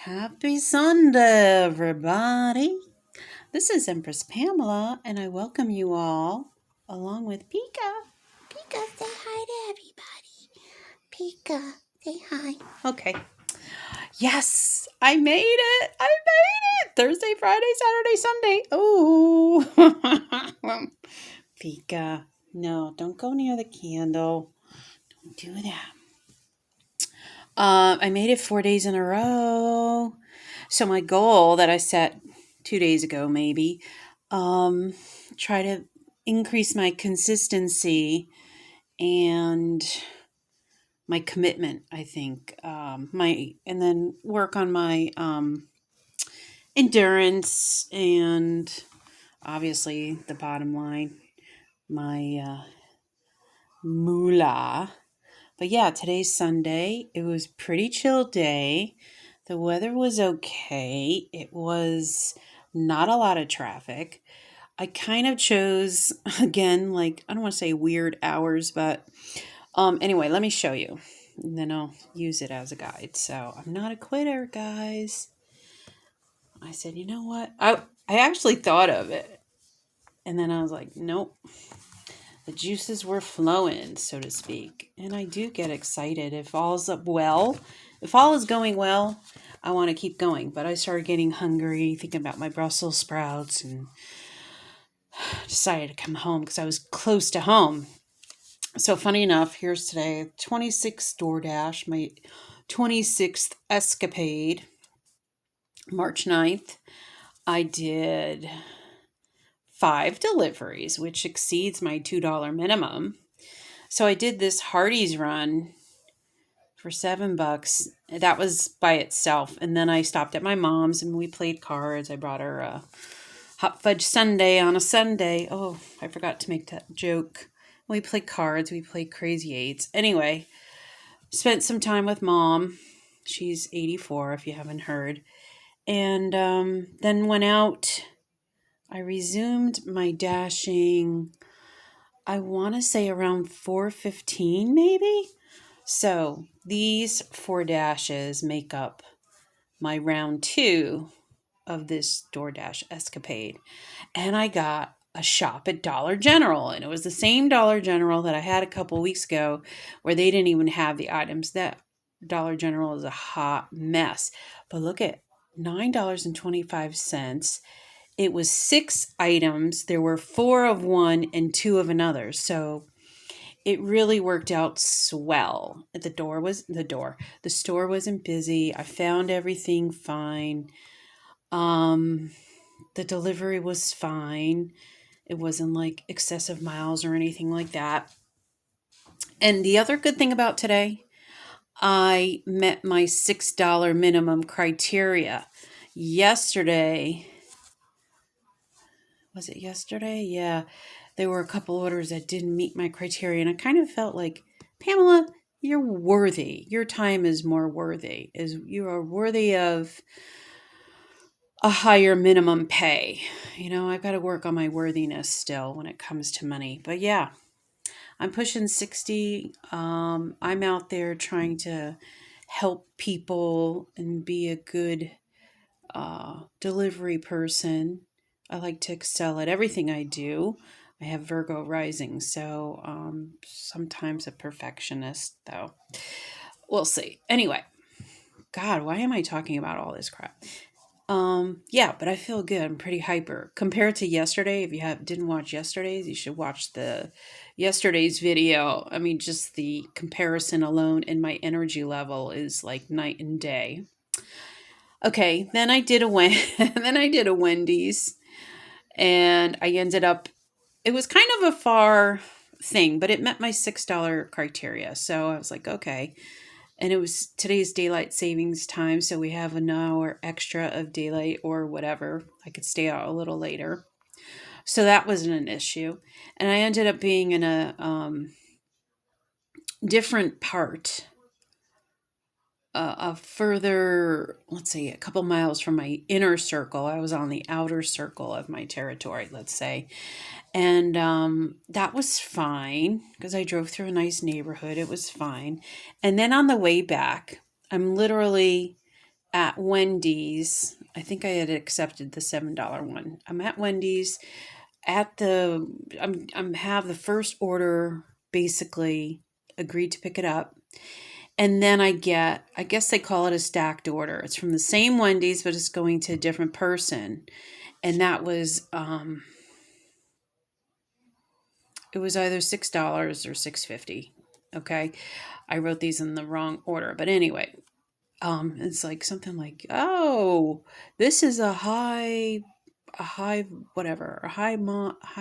Happy Sunday, everybody. This is Empress Pamela, and I welcome you all along with Pika. Pika, say hi to everybody. Pika, say hi. Okay. Yes, I made it. I made it. Thursday, Friday, Saturday, Sunday. Oh. Pika, no, don't go near the candle. Don't do that. I made it 4 days in a row. So my goal that I set 2 days ago, maybe, um, try to increase my consistency and my commitment. I think and then work on my endurance and obviously the bottom line, my moolah. But yeah, today's Sunday. It was a pretty chill day. The weather was okay. It was not a lot of traffic. I kind of chose, again, like, I don't want to say weird hours, but anyway, let me show you. And then I'll use it as a guide. So I'm not a quitter, guys. I said, you know what? I actually thought of it. And then I was like, nope. The juices were flowing, so to speak. And I do get excited. If all's up well, if all is going well, I want to keep going. But I started getting hungry, thinking about my Brussels sprouts, and decided to come home because I was close to home. So funny enough, here's today, 26th DoorDash, my 26th Escapade, March 9th. I did 5 deliveries, which exceeds my $2 minimum. So I did this Hardee's run for $7. That was by itself. And then I stopped at my mom's and we played cards. I brought her a hot fudge sundae on a Sunday. Oh, I forgot to make that joke. We played cards. We played Crazy Eights. Anyway, spent some time with Mom. She's 84, if you haven't heard. And then went out. I resumed my dashing, I want to say around 4:15 maybe. So these 4 dashes make up my round 2 of this DoorDash escapade. And I got a shop at Dollar General. And it was the same Dollar General that I had a couple weeks ago where they didn't even have the items. That Dollar General is a hot mess. But look at $9.25. It was 6 items. There were 4 of one and 2 of another. So it really worked out swell. The store wasn't busy. I found everything fine. The delivery was fine. It wasn't like excessive miles or anything like that. And the other good thing about today, I met my $6 minimum criteria. Yesterday, was it yesterday? Yeah. There were a couple orders that didn't meet my criteria. And I kind of felt like, Pamela, you're worthy. Your time is more worthy. You are worthy of a higher minimum pay. I've got to work on my worthiness still when it comes to money. But yeah, I'm pushing 60. I'm out there trying to help people and be a good delivery person. I like to excel at everything I do. I have Virgo rising, so sometimes a perfectionist, though. We'll see. Anyway, God, why am I talking about all this crap? Yeah, but I feel good. I'm pretty hyper compared to yesterday. If you didn't watch yesterday's, you should watch the yesterday's video. I mean, just the comparison alone in my energy level is like night and day. Okay, then I did a Wendy's, and I ended up. It was kind of a far thing, but it met my $6 criteria. So I was like, okay. And it was today's daylight savings time, so we have an hour extra of daylight or whatever. I could stay out a little later. So that wasn't an issue. And I ended up being in a different part, a further, let's say, a couple miles from my inner circle. I was on the outer circle of my territory, let's say. And that was fine because I drove through a nice neighborhood. It was fine. And then on the way back, I'm literally at Wendy's. I think I had accepted the $7 one. I'm at Wendy's at the I'm have the first order basically agreed to pick it up. And then I guess they call it a stacked order. It's from the same Wendy's, but it's going to a different person. And that was it was either $6 or $6.50. Okay. I wrote these in the wrong order. But anyway, it's like something like, oh, this is a high whatever, a high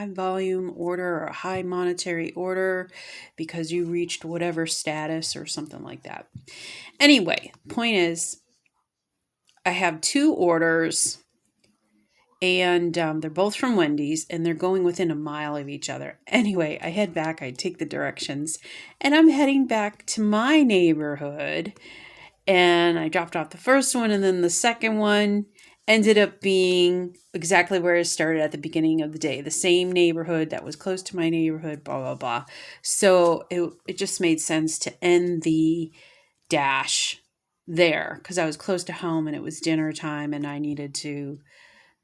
volume order or a high monetary order because you reached whatever status or something like that. Anyway, point is I have two orders and they're both from Wendy's and they're going within a mile of each other. Anyway, I head back, I take the directions, and I'm heading back to my neighborhood. And I dropped off the first one, and then the second one ended up being exactly where I started at the beginning of the day, the same neighborhood that was close to my neighborhood, blah, blah, blah. So it just made sense to end the dash there because I was close to home and it was dinner time and I needed to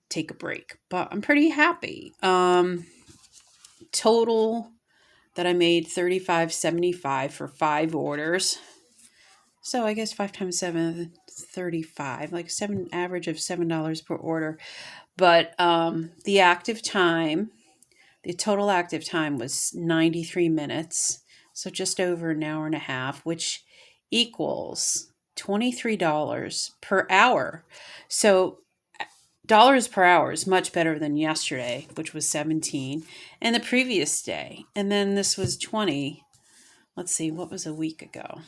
take a break. But I'm pretty happy. Total that I made $35.75 for 5 orders. So I guess 5 times 7, 35, like seven average of $7 per order. But the total active time was 93 minutes. So just over an hour and a half, which equals $23 per hour. So dollars per hour is much better than yesterday, which was 17, and the previous day. And then this was 20. Let's see, what was a week ago?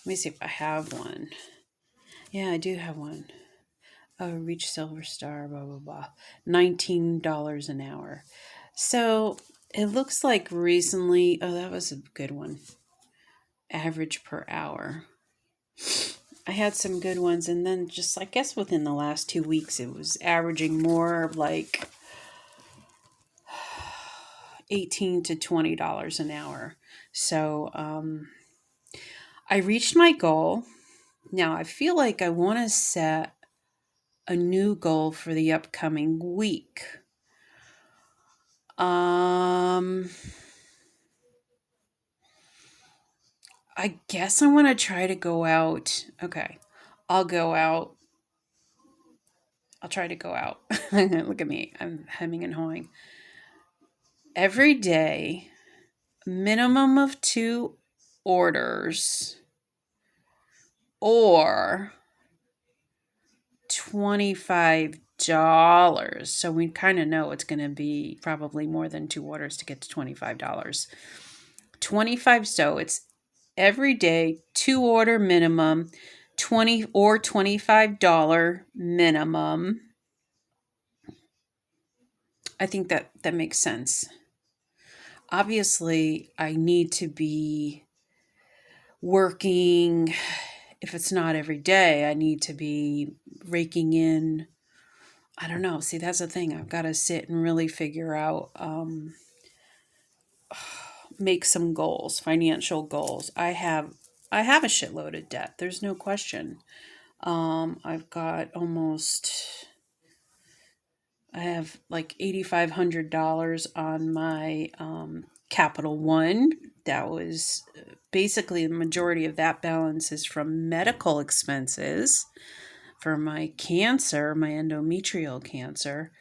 Let me see if I have one. Yeah, I do have one. Oh, reach silver star, blah, blah, blah. $19 an hour. So it looks like recently, oh, that was a good one. Average per hour. I had some good ones, and then just, I guess, within the last 2 weeks, it was averaging more like 18 to $20 an hour. So I reached my goal. Now I feel like I want to set a new goal for the upcoming week. I guess I want to try to go out. Okay. I'll go out. I'll try to go out. Look at me. I'm hemming and hawing. Every day, minimum of 2 orders or $25. So we kind of know it's going to be probably more than 2 orders to get to $25. 25, so it's every day 2 order minimum, 20 or $25 minimum. I think that makes sense. Obviously, I need to be working. If it's not every day, I need to be raking in. I don't know. See, that's the thing. I've got to sit and really figure out, make some goals, financial goals. I have a shitload of debt. There's no question. I've got I have like $8,500 on my Capital One. That was basically the majority of that balance is from medical expenses for my cancer, my endometrial cancer.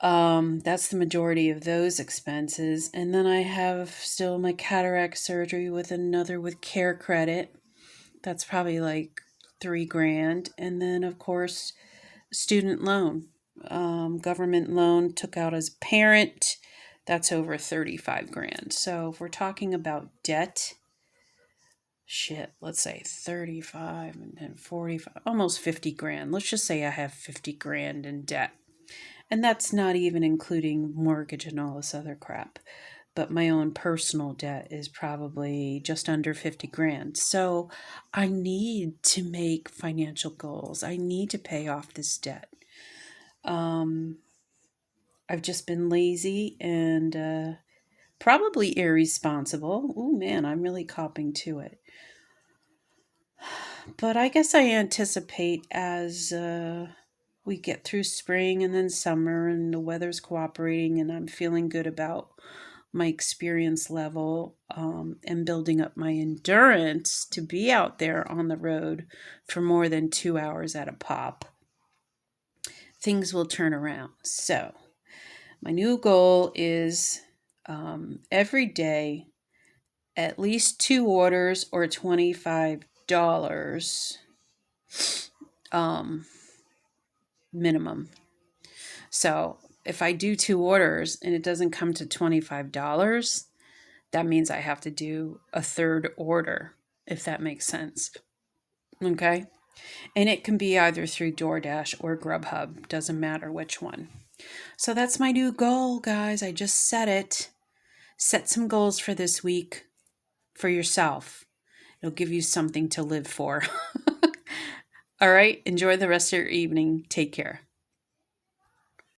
That's the majority of those expenses. And then I have still my cataract surgery with another with care credit. That's probably like 3 grand. And then of course, student loan, government loan took out as parent. That's over 35 grand. So if we're talking about debt, shit, let's say 35 and then 45, almost 50 grand. Let's just say I have 50 grand in debt. And that's not even including mortgage and all this other crap. But my own personal debt is probably just under 50 grand. So I need to make financial goals. I need to pay off this debt. I've just been lazy and probably irresponsible. Oh man, I'm really copping to it. But I guess I anticipate as we get through spring and then summer and the weather's cooperating and I'm feeling good about my experience level and building up my endurance to be out there on the road for more than 2 hours at a pop, things will turn around. So, my new goal is every day, at least 2 orders or $25 minimum. So if I do 2 orders and it doesn't come to $25, that means I have to do a third order, if that makes sense. Okay. And it can be either through DoorDash or Grubhub, doesn't matter which one. So that's my new goal, guys. I just set it. Set some goals for this week for yourself. It'll give you something to live for. All right. Enjoy the rest of your evening. Take care.